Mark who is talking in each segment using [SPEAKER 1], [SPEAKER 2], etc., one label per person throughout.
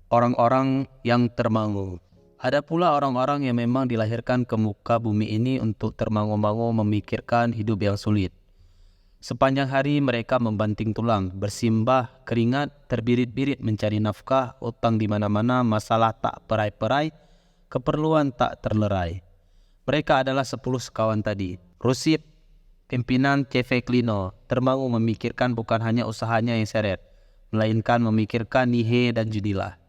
[SPEAKER 1] Orang-orang yang termangu. Ada pula orang-orang yang memang dilahirkan ke muka bumi ini untuk termangu-mangu memikirkan hidup yang sulit. Sepanjang hari mereka membanting tulang, bersimbah keringat, terbirit-birit mencari nafkah, utang di mana-mana, masalah tak perai-perai, keperluan tak terlerai. Mereka adalah 10 sekawan tadi. Rusip, pimpinan CV Klino, termangu memikirkan bukan hanya usahanya yang seret, melainkan memikirkan Nihe dan Judilah.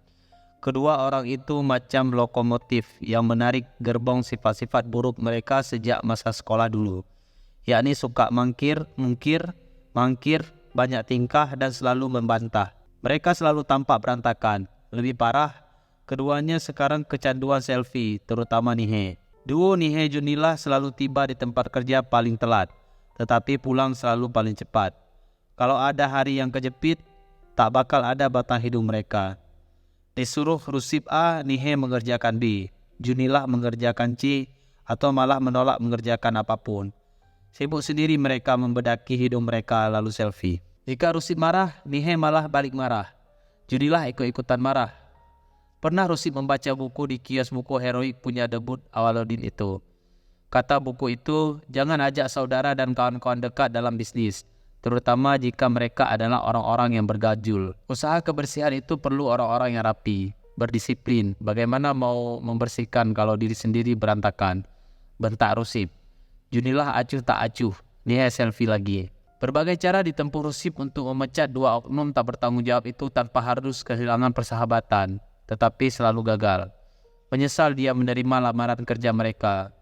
[SPEAKER 1] Kedua orang itu macam lokomotif yang menarik gerbong sifat-sifat buruk mereka sejak masa sekolah dulu, yakni suka mangkir, banyak tingkah dan selalu membantah. Mereka selalu tampak berantakan. Lebih parah, keduanya sekarang kecanduan selfie, terutama Nihe. Duo Nihe Junilah selalu tiba di tempat kerja paling telat, tetapi pulang selalu paling cepat. Kalau ada hari yang kejepit, tak bakal ada batang hidung mereka. Disuruh Rusip A, Nihe mengerjakan B, Junilah mengerjakan C, atau malah menolak mengerjakan apapun. Sibuk sendiri mereka membedaki hidung mereka lalu selfie. Jika Rusip marah, Nihe malah balik marah. Junilah ikut-ikutan marah. Pernah Rusip membaca buku di kios buku heroik punya debut Awaludin itu. Kata buku itu, jangan ajak saudara dan kawan-kawan dekat dalam bisnis, terutama jika mereka adalah orang-orang yang bergajul. Usaha kebersihan itu perlu orang-orang yang rapi, berdisiplin. Bagaimana mau membersihkan kalau diri sendiri berantakan? Bentak Rusip. Junilah acuh tak acuh, Nihe selfie lagi. Berbagai cara ditempuh Rusip untuk memecat dua oknum tak bertanggung jawab itu tanpa harus kehilangan persahabatan, tetapi selalu gagal. Menyesal dia menerima lamaran kerja mereka.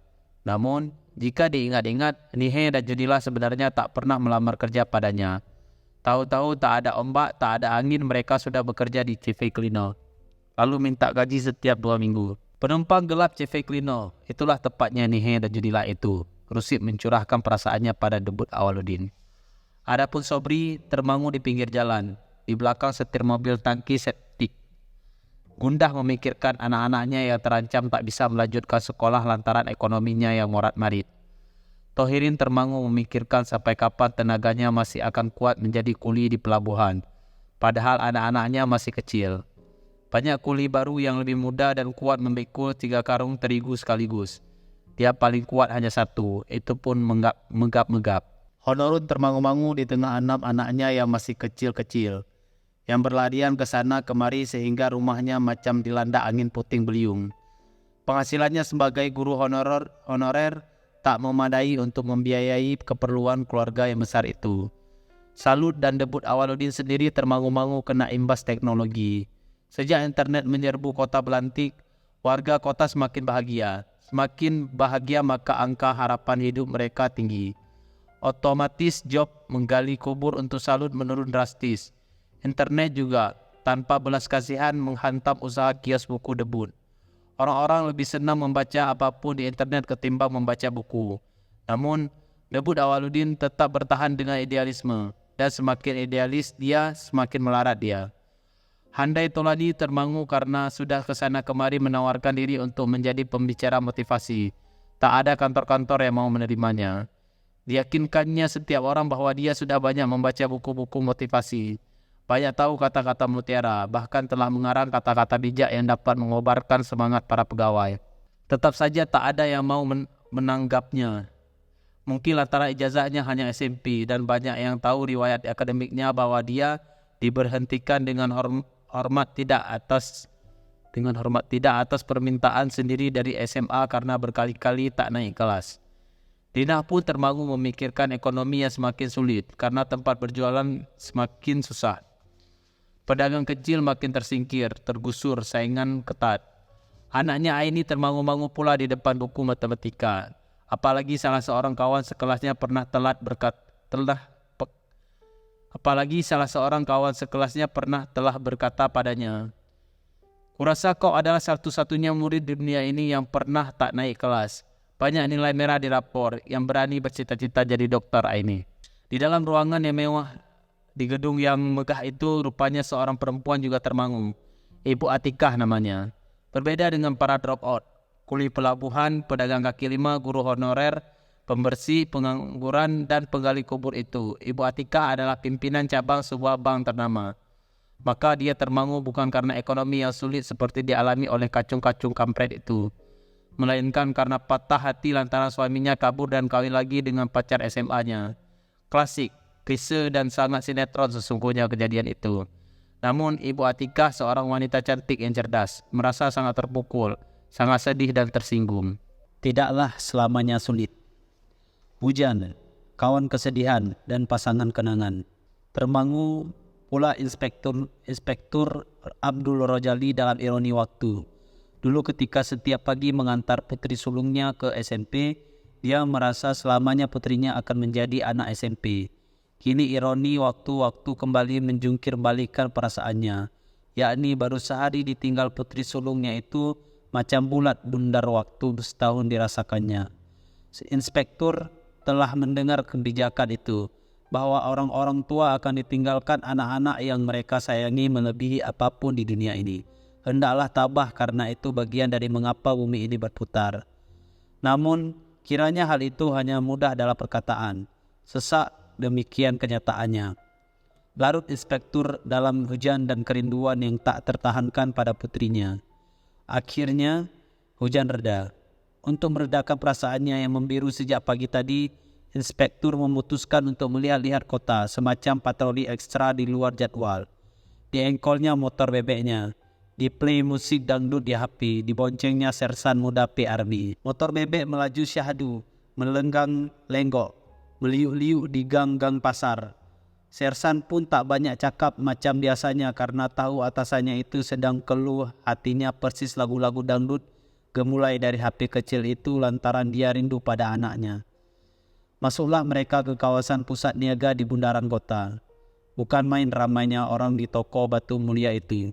[SPEAKER 1] Namun, jika diingat-ingat, Nihe dan Junilah sebenarnya tak pernah melamar kerja padanya. Tahu-tahu tak ada ombak, tak ada angin, mereka sudah bekerja di CV Klino. Lalu minta gaji setiap 2 minggu. Penumpang gelap CV Klino, itulah tepatnya Nihe dan Junilah itu. Rusip mencurahkan perasaannya pada debut Awaludin. Adapun Sobri termangu di pinggir jalan, di belakang setir mobil tangki septik. Gundah memikirkan anak-anaknya yang terancam tak bisa melanjutkan sekolah lantaran ekonominya yang morat-marit. Tohirin termangu memikirkan sampai kapan tenaganya masih akan kuat menjadi kuli di pelabuhan, padahal anak-anaknya masih kecil. Banyak kuli baru yang lebih muda dan kuat memikul 3 karung terigu sekaligus. Dia paling kuat hanya 1, itu pun megap-megap. Honorun termangu-mangu di tengah 6 anaknya yang masih kecil-kecil, yang berlarian ke sana kemari sehingga rumahnya macam dilanda angin puting beliung. Penghasilannya sebagai guru honorer tak memadai untuk membiayai keperluan keluarga yang besar itu. Salut dan debut Awaludin sendiri termangu-mangu kena imbas teknologi. Sejak internet menyerbu kota Belantik, warga kota semakin bahagia. Semakin bahagia maka angka harapan hidup mereka tinggi. Otomatis job menggali kubur untuk Salut menurun drastis. Internet juga tanpa belas kasihan menghantam usaha kios buku debut. Orang-orang lebih senang membaca apapun di internet ketimbang membaca buku. Namun, debut Awaludin tetap bertahan dengan idealisme. Dan semakin idealis dia, semakin melarat dia. Handai Tolani termangu karena sudah kesana kemari menawarkan diri untuk menjadi pembicara motivasi. Tak ada kantor-kantor yang mau menerimanya. Diyakinkannya setiap orang bahwa dia sudah banyak membaca buku-buku motivasi. Banyak tahu kata-kata mutiara, bahkan telah mengarang kata-kata bijak yang dapat mengobarkan semangat para pegawai. Tetap saja tak ada yang mau menanggapnya. Mungkin lantaran ijazahnya hanya SMP dan banyak yang tahu riwayat akademiknya bahwa dia diberhentikan dengan hormat tidak atas permintaan sendiri dari SMA karena berkali-kali tak naik kelas. Dinah pun termangu memikirkan ekonomi yang semakin sulit karena tempat berjualan semakin susah. Pedagang kecil makin tersingkir, tergusur, saingan ketat. Anaknya Aini termangu-mangu pula di depan buku matematika. Apalagi salah seorang kawan sekelasnya telah berkata padanya, "Kurasa kau adalah satu-satunya murid di dunia ini yang pernah tak naik kelas. Banyak nilai merah di rapor, yang berani bercita-cita jadi dokter Aini." Di dalam ruangan yang mewah di gedung yang megah itu rupanya seorang perempuan juga termangu. Ibu Atikah namanya. Berbeda dengan para dropout, kuli pelabuhan, pedagang kaki lima, guru honorer, pembersih, pengangguran, dan penggali kubur itu. Ibu Atikah adalah pimpinan cabang sebuah bank ternama. Maka dia termangu bukan karena ekonomi yang sulit seperti dialami oleh kacung-kacung kampret itu, melainkan karena patah hati lantaran suaminya kabur dan kawin lagi dengan pacar SMA-nya. Klasik, klise dan sangat sinetron sesungguhnya kejadian itu. Namun Ibu Atikah, seorang wanita cantik yang cerdas, merasa sangat terpukul, sangat sedih dan tersinggung.
[SPEAKER 2] Tidaklah selamanya sulit. Hujan, kawan kesedihan dan pasangan kenangan. Termangu pula Inspektur Abdul Rojali dalam ironi waktu. Dulu ketika setiap pagi mengantar putri sulungnya ke SMP, dia merasa selamanya putrinya akan menjadi anak SMP. Kini ironi waktu-waktu kembali menjungkir balikan perasaannya, yakni baru sehari ditinggal putri sulungnya itu macam bulat bundar waktu setahun dirasakannya. Inspektur telah mendengar kebijakan itu, bahwa orang-orang tua akan ditinggalkan anak-anak yang mereka sayangi melebihi apapun di dunia ini. Hendaklah tabah karena itu bagian dari mengapa bumi ini berputar. Namun, kiranya hal itu hanya mudah dalam perkataan. Sesak demikian kenyataannya. Larut Inspektur dalam hujan dan kerinduan yang tak tertahankan pada putrinya. Akhirnya, hujan reda. Untuk meredakan perasaannya yang membiru sejak pagi tadi, Inspektur memutuskan untuk melihat-lihat kota, semacam patroli ekstra di luar jadwal. Diengkolnya motor bebeknya. Di play musik dangdut di HP, diboncengnya sersan muda PRB. Motor bebek melaju syahdu, melenggang lenggok, meliuk-liuk di gang-gang pasar. Sersan pun tak banyak cakap macam biasanya karena tahu atasannya itu sedang keluh hatinya persis lagu-lagu dangdut gemulai dari HP kecil itu lantaran dia rindu pada anaknya. Masuklah mereka ke kawasan pusat niaga di bundaran kota. Bukan main ramainya orang di toko batu mulia itu.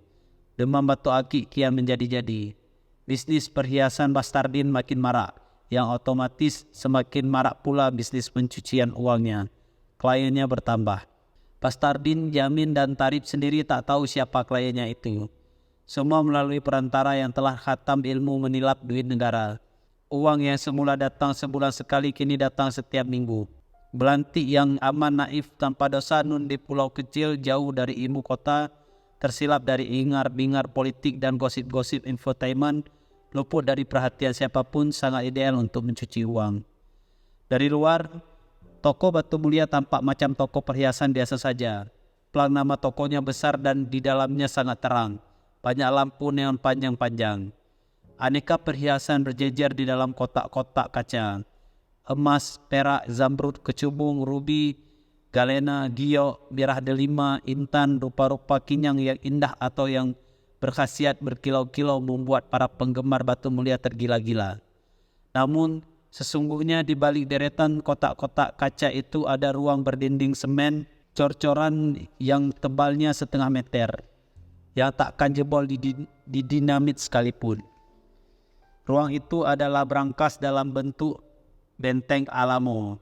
[SPEAKER 2] Demam batu akik kian menjadi-jadi. Bisnis perhiasan Bastardin makin marak, yang otomatis semakin marak pula bisnis pencucian uangnya. Kliennya bertambah. Bastardin, Jamin dan Tarib sendiri tak tahu siapa kliennya itu. Semua melalui perantara yang telah khatam ilmu menilap duit negara. Uang yang semula datang sebulan sekali kini datang setiap minggu. Belantik yang aman naif tanpa dosa nun di pulau kecil jauh dari ibu kota, tersilap dari ingar-bingar politik dan gosip-gosip infotainment, luput dari perhatian siapapun, sangat ideal untuk mencuci uang. Dari luar, toko batu mulia tampak macam toko perhiasan biasa saja. Plang nama tokonya besar dan di dalamnya sangat terang. Banyak lampu neon panjang-panjang. Aneka perhiasan berjejer di dalam kotak-kotak kaca. Emas, perak, zamrud, kecubung, rubi, galena, giok, birah delima, intan, rupa-rupa kinyang yang indah atau yang berkhasiat berkilau-kilau membuat para penggemar batu mulia tergila-gila. Namun, sesungguhnya di balik deretan kotak-kotak kaca itu ada ruang berdinding semen, cor-coran yang tebalnya setengah meter, yang takkan jebol di dinamit sekalipun. Ruang itu adalah brankas dalam bentuk benteng Alamo.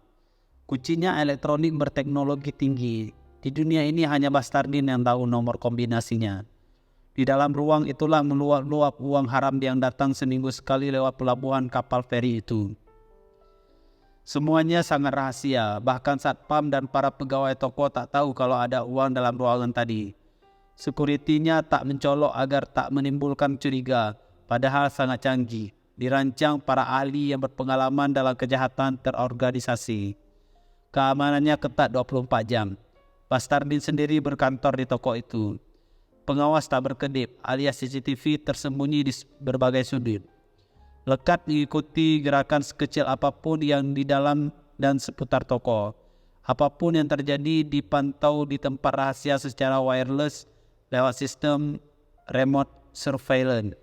[SPEAKER 2] Kuncinya elektronik berteknologi tinggi. Di dunia ini hanya Bastardin yang tahu nomor kombinasinya. Di dalam ruang itulah meluap-luap uang haram yang datang seminggu sekali lewat pelabuhan kapal feri itu. Semuanya sangat rahasia, bahkan satpam dan para pegawai toko tak tahu kalau ada uang dalam ruangan tadi. Sekuritinya tak mencolok agar tak menimbulkan curiga, padahal sangat canggih, dirancang para ahli yang berpengalaman dalam kejahatan terorganisasi. Keamanannya ketat 24 jam. Bastardin sendiri berkantor di toko itu. Pengawas tak berkedip, alias CCTV tersembunyi di berbagai sudut. Lekat mengikuti gerakan sekecil apapun yang di dalam dan seputar toko. Apapun yang terjadi dipantau di tempat rahasia secara wireless lewat sistem remote surveillance.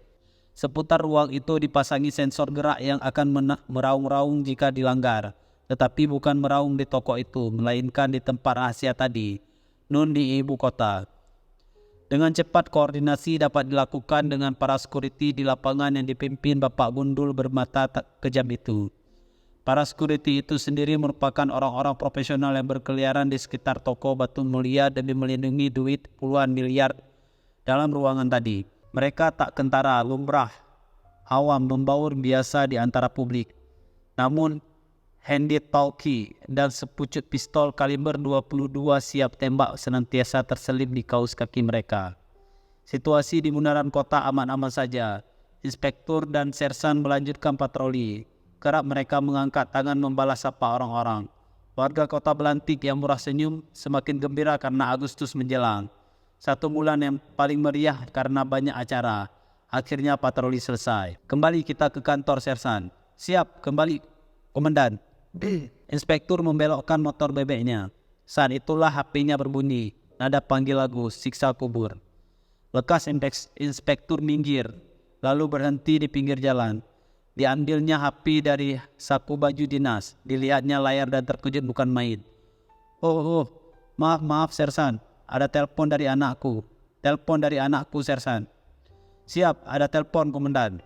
[SPEAKER 2] Seputar ruang itu dipasangi sensor gerak yang akan meraung-raung jika dilanggar. Tetapi bukan meraung di toko itu, melainkan di tempat rahasia tadi, nun di ibu kota. Dengan cepat koordinasi dapat dilakukan dengan para security di lapangan yang dipimpin Bapak Gundul bermata kejam itu. Para security itu sendiri merupakan orang-orang profesional yang berkeliaran di sekitar toko batu mulia demi melindungi duit puluhan miliar dalam ruangan tadi. Mereka tak kentara, lumrah, awam, membaur biasa di antara publik. Namun, handy talkie, dan sepucuk pistol kaliber 22 siap tembak senantiasa terselip di kaus kaki mereka. Situasi di bundaran kota aman-aman saja. Inspektur dan sersan melanjutkan patroli. Kerap mereka mengangkat tangan membalas sapa orang-orang. Warga kota Belantik yang murah senyum semakin gembira karena Agustus menjelang. 1 bulan yang paling meriah karena banyak acara. Akhirnya patroli selesai. Kembali kita ke kantor sersan. Siap, kembali, komandan. Inspektur membelokkan motor bebeknya. Saat itulah HP-nya berbunyi. Nada panggil lagu Siksa Kubur. Lekas inspektur minggir, lalu berhenti di pinggir jalan. Diambilnya HP dari saku baju dinas. Dilihatnya layar dan terkejut bukan main. Oh, maaf sersan. Ada telepon dari anakku. Sersan. Siap, ada telepon komandan.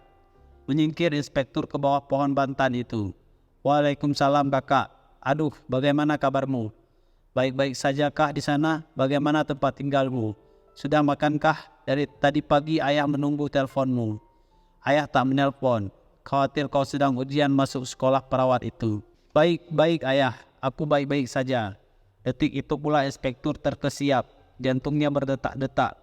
[SPEAKER 2] Menyingkir inspektur ke bawah pohon bantan itu. Waalaikumsalam kakak. Aduh, bagaimana kabarmu? Baik-baik saja kah di sana? Bagaimana tempat tinggalmu? Sudah makankah? Dari tadi pagi ayah menunggu teleponmu. Ayah tak menelpon. Khawatir kau sedang ujian masuk sekolah perawat itu. Baik ayah, aku baik-baik saja. Detik itu pula inspektur terkesiap. Jantungnya berdetak-detak.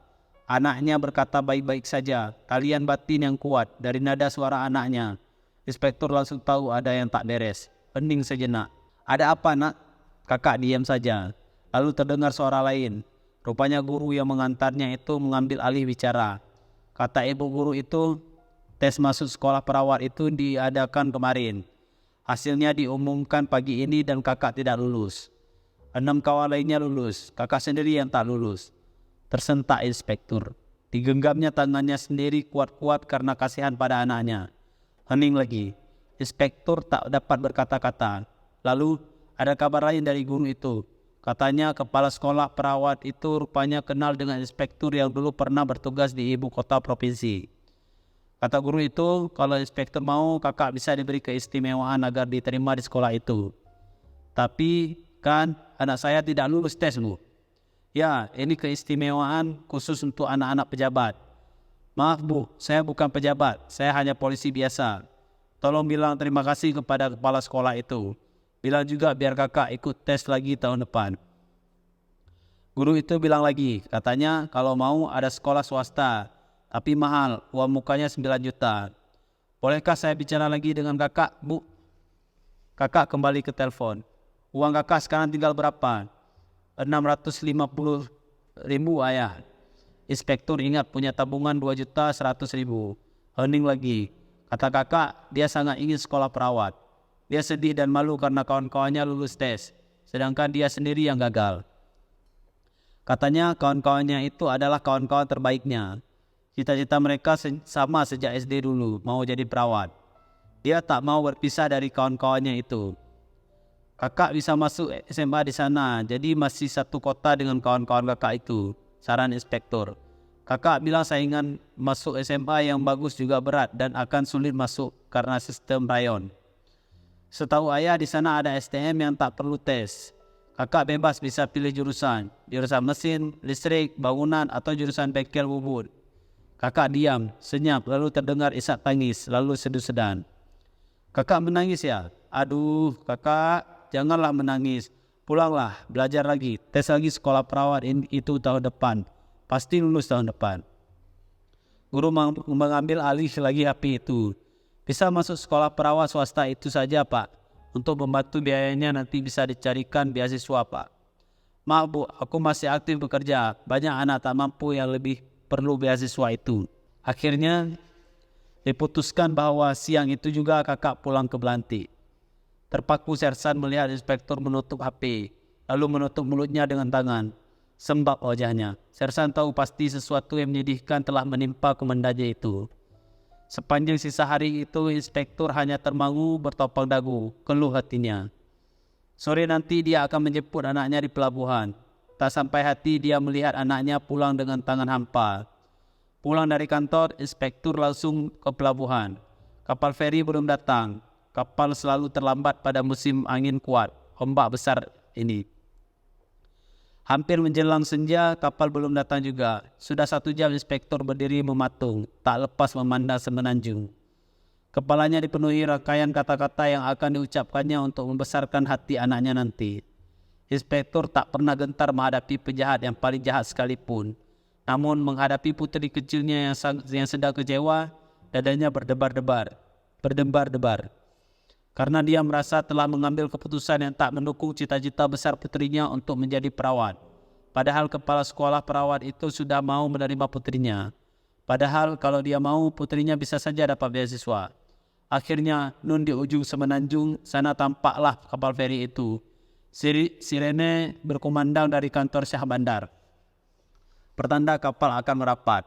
[SPEAKER 2] Anaknya berkata baik-baik saja. Kalian batin yang kuat. Dari nada suara anaknya, inspektur langsung tahu ada yang tak beres. Hening sejenak. Ada apa nak? Kakak diam saja. Lalu terdengar suara lain. Rupanya guru yang mengantarnya itu mengambil alih bicara. Kata ibu guru itu, tes masuk sekolah perawat itu diadakan kemarin. Hasilnya diumumkan pagi ini dan kakak tidak lulus. 6 kawan lainnya lulus, kakak sendiri yang tak lulus. Tersentak inspektur. Digenggamnya tangannya sendiri kuat-kuat karena kasihan pada anaknya. Hening lagi. Inspektur tak dapat berkata-kata. Lalu ada kabar lain dari guru itu. Katanya kepala sekolah perawat itu rupanya kenal dengan inspektur yang dulu pernah bertugas di ibu kota provinsi. Kata guru itu, kalau inspektur mau, kakak bisa diberi keistimewaan agar diterima di sekolah itu. Tapi kan anak saya tidak lulus tes, Bu. Ya, ini keistimewaan khusus untuk anak-anak pejabat. Maaf Bu, saya bukan pejabat, saya hanya polisi biasa. Tolong bilang terima kasih kepada kepala sekolah itu. Bilang juga biar kakak ikut tes lagi tahun depan. Guru itu bilang lagi, katanya kalau mau ada sekolah swasta. Tapi mahal, uang mukanya 9 juta. Bolehkah saya bicara lagi dengan kakak, Bu? Kakak kembali ke telepon. Uang kakak sekarang tinggal berapa? 650.000 ayah. Inspektur ingat punya tabungan 2.100.000. Hening lagi. Kata kakak, dia sangat ingin sekolah perawat. Dia sedih dan malu karena kawan-kawannya lulus tes. Sedangkan dia sendiri yang gagal. Katanya kawan-kawannya itu adalah kawan-kawan terbaiknya. Cita-cita mereka sama sejak SD dulu, mau jadi perawat. Dia tak mau berpisah dari kawan-kawannya itu. Kakak bisa masuk SMA di sana, jadi masih satu kota dengan kawan-kawan kakak itu, saran inspektur. Kakak bilang saingan masuk SMA yang bagus juga berat dan akan sulit masuk karena sistem rayon. Setahu ayah di sana ada STM yang tak perlu tes. Kakak bebas bisa pilih jurusan mesin, listrik, bangunan atau jurusan bengkel bubur. Kakak diam, senyap, lalu terdengar isak tangis, lalu sedu-sedan. Kakak menangis ya? Aduh, kakak, janganlah menangis. Pulanglah, belajar lagi, tes lagi sekolah perawat itu tahun depan. Pasti lulus tahun depan. Guru mengambil alih lagi HP itu. Bisa masuk sekolah perawat swasta itu saja, Pak. Untuk membantu biayanya nanti bisa dicarikan beasiswa, Pak. Maaf Bu, aku masih aktif bekerja. Banyak anak tak mampu yang lebih perlu beasiswa itu. Akhirnya diputuskan bahwa siang itu juga kakak pulang ke Belantik. Terpaku sersan melihat inspektur menutup HP, lalu menutup mulutnya dengan tangan. Sembab wajahnya. Sersan tahu pasti sesuatu yang menyedihkan telah menimpa komandannya itu. Sepanjang sisa hari itu inspektur hanya termangu bertopang dagu, keluh hatinya. Sore nanti dia akan menjemput anaknya di pelabuhan. Tak sampai hati dia melihat anaknya pulang dengan tangan hampa. Pulang dari kantor, inspektur langsung ke pelabuhan. Kapal feri belum datang. Kapal selalu terlambat pada musim angin kuat, ombak besar ini. Hampir menjelang senja, kapal belum datang juga. Sudah 1 jam inspektur berdiri mematung, tak lepas memandang semenanjung. Kepalanya dipenuhi rangkaian kata-kata yang akan diucapkannya untuk membesarkan hati anaknya nanti. Inspektur tak pernah gentar menghadapi penjahat yang paling jahat sekalipun. Namun menghadapi puteri kecilnya yang sedang kecewa, dadanya berdebar-debar. Karena dia merasa telah mengambil keputusan yang tak mendukung cita-cita besar putrinya untuk menjadi perawat. Padahal kepala sekolah perawat itu sudah mau menerima putrinya. Padahal kalau dia mau, putrinya bisa saja dapat beasiswa. Akhirnya, Nun di ujung semenanjung sana tampaklah kapal feri itu. Sirene berkumandang dari kantor Syah Bandar. Pertanda kapal akan merapat.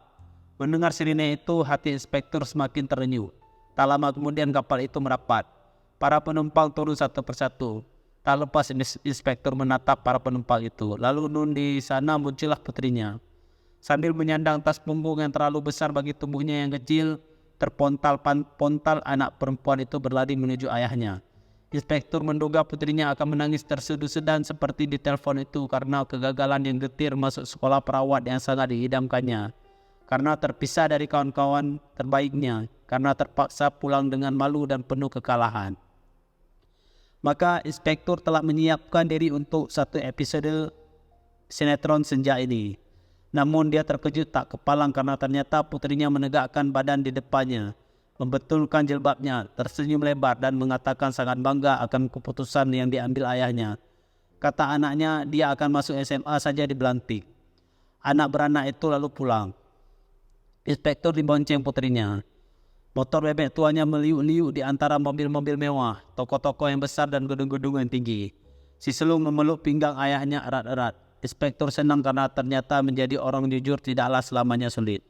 [SPEAKER 2] Mendengar sirene itu, hati inspektur semakin terenyuh. Tak lama kemudian kapal itu merapat. Para penumpang turun satu persatu. Tak lepas inspektur menatap para penumpang itu. Lalu Nun di sana muncullah putrinya. Sambil menyandang tas punggung yang terlalu besar bagi tubuhnya yang kecil, terpontal anak perempuan itu berlari menuju ayahnya. Inspektur menduga putrinya akan menangis terseduh-sedan seperti di telepon itu karena kegagalan yang getir masuk sekolah perawat yang sangat diidamkannya. Karena terpisah dari kawan-kawan terbaiknya, karena terpaksa pulang dengan malu dan penuh kekalahan. Maka inspektur telah menyiapkan diri untuk satu episode sinetron senja ini. Namun dia terkejut tak kepalang karena ternyata putrinya menegakkan badan di depannya, membetulkan jilbabnya, tersenyum lebar dan mengatakan sangat bangga akan keputusan yang diambil ayahnya. Kata anaknya dia akan masuk SMA saja di Belantik. Anak beranak itu lalu pulang. Inspektur dibonceng putrinya. Motor bebek tuanya meliuk-liuk di antara mobil-mobil mewah, toko-toko yang besar dan gedung-gedung yang tinggi. Si sulung memeluk pinggang ayahnya erat-erat. Inspektur senang karena ternyata menjadi orang jujur tidaklah selamanya sulit.